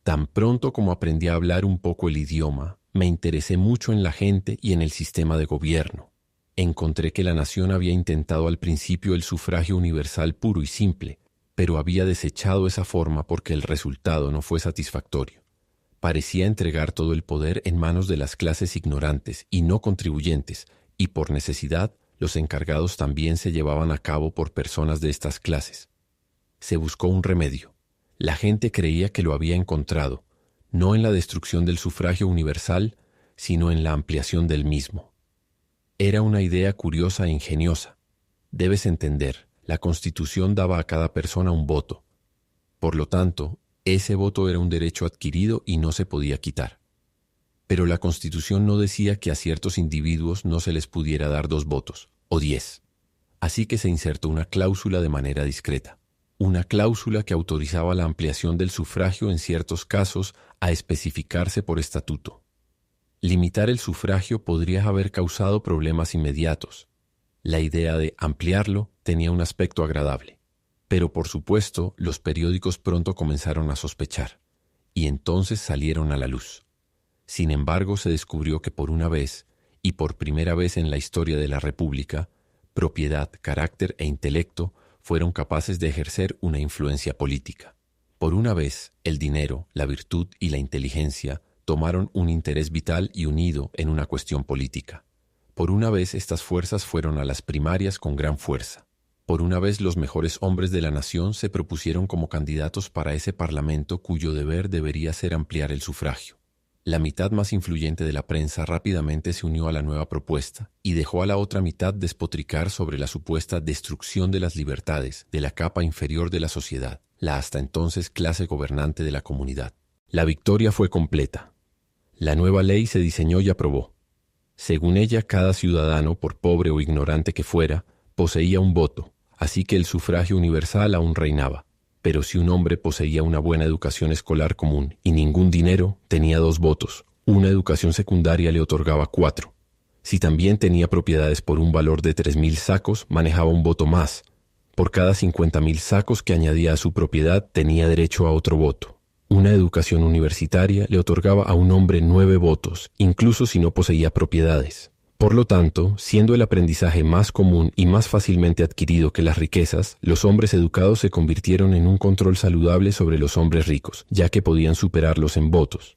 Tan pronto como aprendí a hablar un poco el idioma, me interesé mucho en la gente y en el sistema de gobierno. Encontré que la nación había intentado al principio el sufragio universal puro y simple, pero había desechado esa forma porque el resultado no fue satisfactorio. Parecía entregar todo el poder en manos de las clases ignorantes y no contribuyentes, y por necesidad, los encargados también se llevaban a cabo por personas de estas clases. Se buscó un remedio. La gente creía que lo había encontrado, no en la destrucción del sufragio universal, sino en la ampliación del mismo. Era una idea curiosa e ingeniosa. Debes entender, la Constitución daba a cada persona un voto. Por lo tanto, ese voto era un derecho adquirido y no se podía quitar. Pero la Constitución no decía que a ciertos individuos no se les pudiera dar 2 votos, o 10. Así que se insertó una cláusula de manera discreta. Una cláusula que autorizaba la ampliación del sufragio en ciertos casos a especificarse por estatuto. Limitar el sufragio podría haber causado problemas inmediatos. La idea de ampliarlo tenía un aspecto agradable. Pero por supuesto, los periódicos pronto comenzaron a sospechar, y entonces salieron a la luz. Sin embargo, se descubrió que por una vez, y por primera vez en la historia de la República, propiedad, carácter e intelecto fueron capaces de ejercer una influencia política. Por una vez, el dinero, la virtud y la inteligencia tomaron un interés vital y unido en una cuestión política. Por una vez, estas fuerzas fueron a las primarias con gran fuerza. Por una vez, los mejores hombres de la nación se propusieron como candidatos para ese parlamento cuyo deber debería ser ampliar el sufragio. La mitad más influyente de la prensa rápidamente se unió a la nueva propuesta y dejó a la otra mitad despotricar sobre la supuesta destrucción de las libertades de la capa inferior de la sociedad, la hasta entonces clase gobernante de la comunidad. La victoria fue completa. La nueva ley se diseñó y aprobó. Según ella, cada ciudadano, por pobre o ignorante que fuera, poseía un voto, así que el sufragio universal aún reinaba. Pero si un hombre poseía una buena educación escolar común y ningún dinero, tenía 2 votos. Una educación secundaria le otorgaba 4. Si también tenía propiedades por un valor de 3.000 sacos, manejaba un voto más. Por cada 50.000 sacos que añadía a su propiedad, tenía derecho a otro voto. Una educación universitaria le otorgaba a un hombre 9 votos, incluso si no poseía propiedades. Por lo tanto, siendo el aprendizaje más común y más fácilmente adquirido que las riquezas, los hombres educados se convirtieron en un control saludable sobre los hombres ricos, ya que podían superarlos en votos.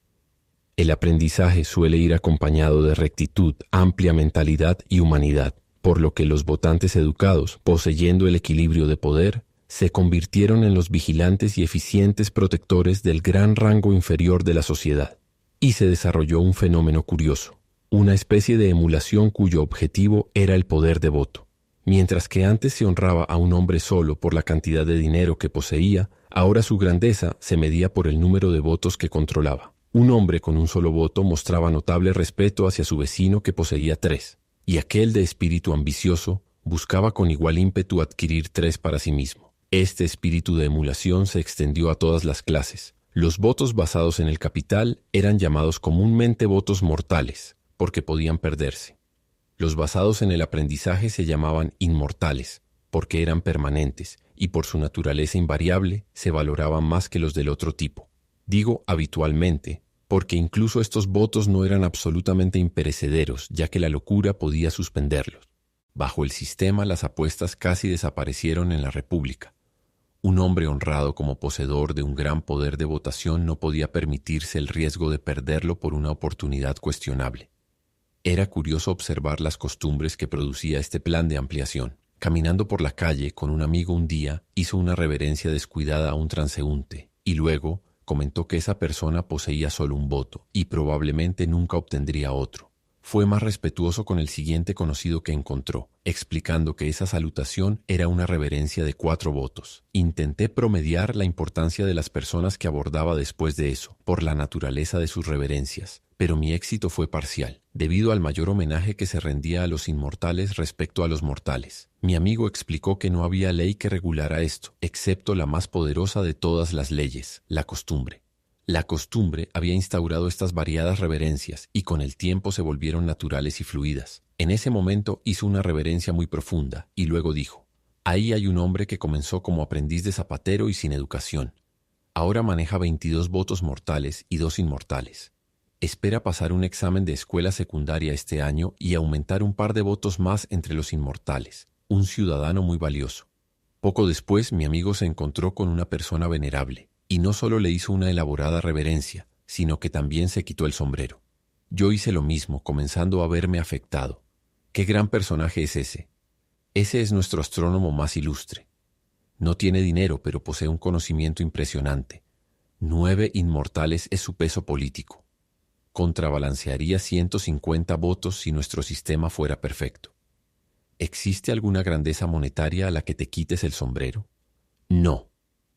El aprendizaje suele ir acompañado de rectitud, amplia mentalidad y humanidad, por lo que los votantes educados, poseyendo el equilibrio de poder, se convirtieron en los vigilantes y eficientes protectores del gran rango inferior de la sociedad. Y se desarrolló un fenómeno curioso. Una especie de emulación cuyo objetivo era el poder de voto. Mientras que antes se honraba a un hombre solo por la cantidad de dinero que poseía, ahora su grandeza se medía por el número de votos que controlaba. Un hombre con un solo voto mostraba notable respeto hacia su vecino que poseía 3, y aquel de espíritu ambicioso buscaba con igual ímpetu adquirir 3 para sí mismo. Este espíritu de emulación se extendió a todas las clases. Los votos basados en el capital eran llamados comúnmente votos mortales, porque podían perderse. Los basados en el aprendizaje se llamaban inmortales, porque eran permanentes y por su naturaleza invariable se valoraban más que los del otro tipo. Digo habitualmente, porque incluso estos votos no eran absolutamente imperecederos, ya que la locura podía suspenderlos. Bajo el sistema, las apuestas casi desaparecieron en la República. Un hombre honrado como poseedor de un gran poder de votación no podía permitirse el riesgo de perderlo por una oportunidad cuestionable. Era curioso observar las costumbres que producía este plan de ampliación. Caminando por la calle con un amigo un día, hizo una reverencia descuidada a un transeúnte y luego comentó que esa persona poseía solo un voto y probablemente nunca obtendría otro. Fue más respetuoso con el siguiente conocido que encontró, explicando que esa salutación era una reverencia de 4 votos. Intenté promediar la importancia de las personas que abordaba después de eso, por la naturaleza de sus reverencias, pero mi éxito fue parcial, debido al mayor homenaje que se rendía a los inmortales respecto a los mortales. Mi amigo explicó que no había ley que regulara esto, excepto la más poderosa de todas las leyes, la costumbre. La costumbre había instaurado estas variadas reverencias y con el tiempo se volvieron naturales y fluidas. En ese momento hizo una reverencia muy profunda y luego dijo: «Ahí hay un hombre que comenzó como aprendiz de zapatero y sin educación. Ahora maneja 22 votos mortales y 2 inmortales. Espera pasar un examen de escuela secundaria este año y aumentar un par de votos más entre los inmortales. Un ciudadano muy valioso. Poco después, mi amigo se encontró con una persona venerable, y no solo le hizo una elaborada reverencia, sino que también se quitó el sombrero. Yo hice lo mismo, comenzando a verme afectado. ¿Qué gran personaje es ese? Ese es nuestro astrónomo más ilustre. No tiene dinero, pero posee un conocimiento impresionante. 9 inmortales es su peso político. Contrabalancearía 150 votos si nuestro sistema fuera perfecto. ¿Existe alguna grandeza monetaria a la que te quites el sombrero? No.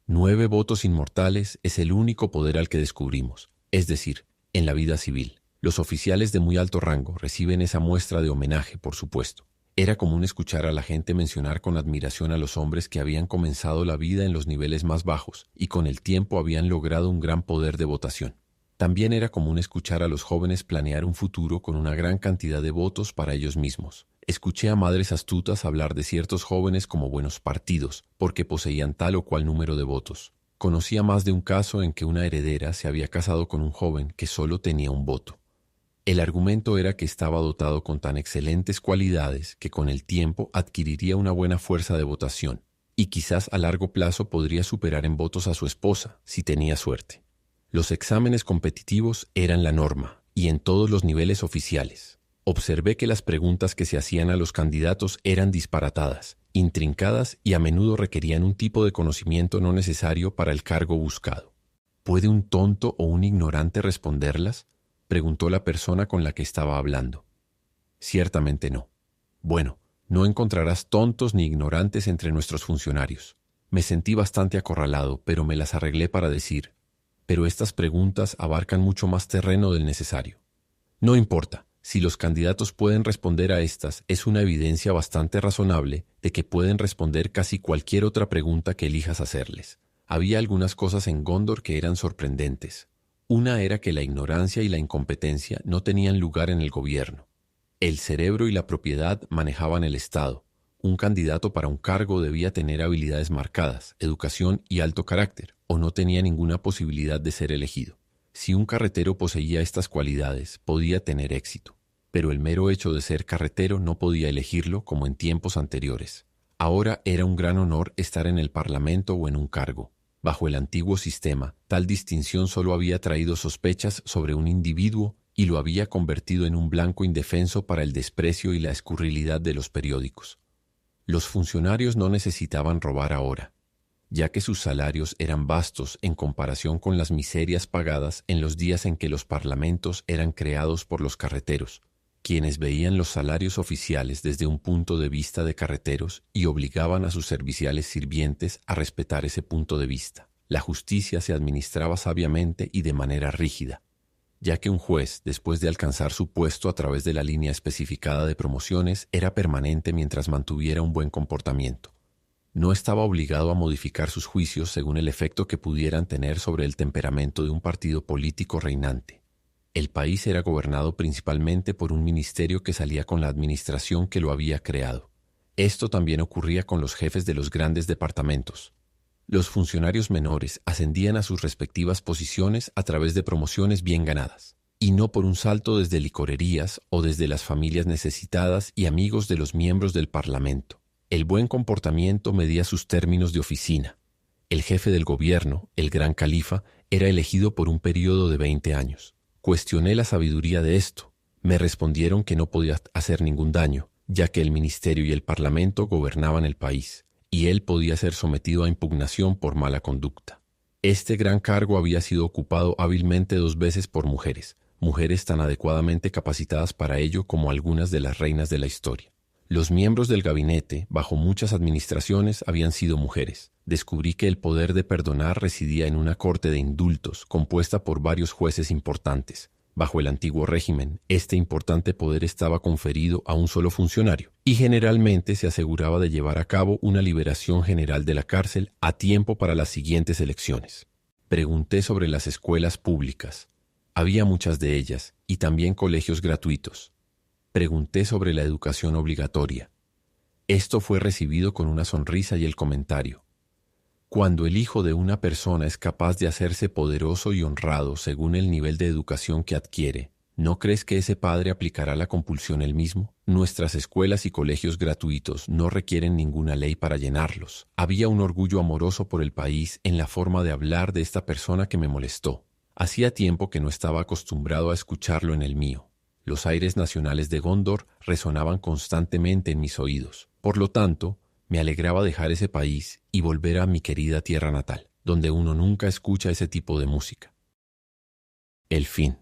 9 votos inmortales es el único poder al que descubrimos, es decir, en la vida civil. Los oficiales de muy alto rango reciben esa muestra de homenaje, por supuesto. Era común escuchar a la gente mencionar con admiración a los hombres que habían comenzado la vida en los niveles más bajos y con el tiempo habían logrado un gran poder de votación. También era común escuchar a los jóvenes planear un futuro con una gran cantidad de votos para ellos mismos. Escuché a madres astutas hablar de ciertos jóvenes como buenos partidos, porque poseían tal o cual número de votos. Conocía más de un caso en que una heredera se había casado con un joven que solo tenía un voto. El argumento era que estaba dotado con tan excelentes cualidades que con el tiempo adquiriría una buena fuerza de votación, y quizás a largo plazo podría superar en votos a su esposa, si tenía suerte. Los exámenes competitivos eran la norma, y en todos los niveles oficiales. Observé que las preguntas que se hacían a los candidatos eran disparatadas, intrincadas y a menudo requerían un tipo de conocimiento no necesario para el cargo buscado. ¿Puede un tonto o un ignorante responderlas?, preguntó la persona con la que estaba hablando. Ciertamente no. Bueno, no encontrarás tontos ni ignorantes entre nuestros funcionarios. Me sentí bastante acorralado, pero me las arreglé para decir, pero estas preguntas abarcan mucho más terreno del necesario. No importa. Si los candidatos pueden responder a estas, es una evidencia bastante razonable de que pueden responder casi cualquier otra pregunta que elijas hacerles. Había algunas cosas en Gondor que eran sorprendentes. Una era que la ignorancia y la incompetencia no tenían lugar en el gobierno. El cerebro y la propiedad manejaban el Estado. Un candidato para un cargo debía tener habilidades marcadas, educación y alto carácter, o no tenía ninguna posibilidad de ser elegido. Si un carretero poseía estas cualidades, podía tener éxito, pero el mero hecho de ser carretero no podía elegirlo como en tiempos anteriores. Ahora era un gran honor estar en el Parlamento o en un cargo. Bajo el antiguo sistema, tal distinción solo había traído sospechas sobre un individuo y lo había convertido en un blanco indefenso para el desprecio y la escurrilidad de los periódicos. Los funcionarios no necesitaban robar ahora, ya que sus salarios eran vastos en comparación con las miserias pagadas en los días en que los parlamentos eran creados por los carreteros, quienes veían los salarios oficiales desde un punto de vista de carreteros y obligaban a sus serviciales sirvientes a respetar ese punto de vista. La justicia se administraba sabiamente y de manera rígida, ya que un juez, después de alcanzar su puesto a través de la línea especificada de promociones, era permanente mientras mantuviera un buen comportamiento. No estaba obligado a modificar sus juicios según el efecto que pudieran tener sobre el temperamento de un partido político reinante. El país era gobernado principalmente por un ministerio que salía con la administración que lo había creado. Esto también ocurría con los jefes de los grandes departamentos. Los funcionarios menores ascendían a sus respectivas posiciones a través de promociones bien ganadas, y no por un salto desde licorerías o desde las familias necesitadas y amigos de los miembros del Parlamento. El buen comportamiento medía sus términos de oficina. El jefe del gobierno, el gran califa, era elegido por un período de 20 años. Cuestioné la sabiduría de esto. Me respondieron que no podía hacer ningún daño, ya que el ministerio y el parlamento gobernaban el país, y él podía ser sometido a impugnación por mala conducta. Este gran cargo había sido ocupado hábilmente 2 veces por mujeres tan adecuadamente capacitadas para ello como algunas de las reinas de la historia. Los miembros del gabinete, bajo muchas administraciones, habían sido mujeres. Descubrí que el poder de perdonar residía en una corte de indultos, compuesta por varios jueces importantes. Bajo el antiguo régimen, este importante poder estaba conferido a un solo funcionario, y generalmente se aseguraba de llevar a cabo una liberación general de la cárcel a tiempo para las siguientes elecciones. Pregunté sobre las escuelas públicas. Había muchas de ellas, y también colegios gratuitos. Pregunté sobre la educación obligatoria. Esto fue recibido con una sonrisa y el comentario: Cuando el hijo de una persona es capaz de hacerse poderoso y honrado según el nivel de educación que adquiere, ¿no crees que ese padre aplicará la compulsión él mismo? Nuestras escuelas y colegios gratuitos no requieren ninguna ley para llenarlos. Había un orgullo amoroso por el país en la forma de hablar de esta persona que me molestó. Hacía tiempo que no estaba acostumbrado a escucharlo en el mío. Los aires nacionales de Gondor resonaban constantemente en mis oídos. Por lo tanto, me alegraba dejar ese país y volver a mi querida tierra natal, donde uno nunca escucha ese tipo de música. El fin.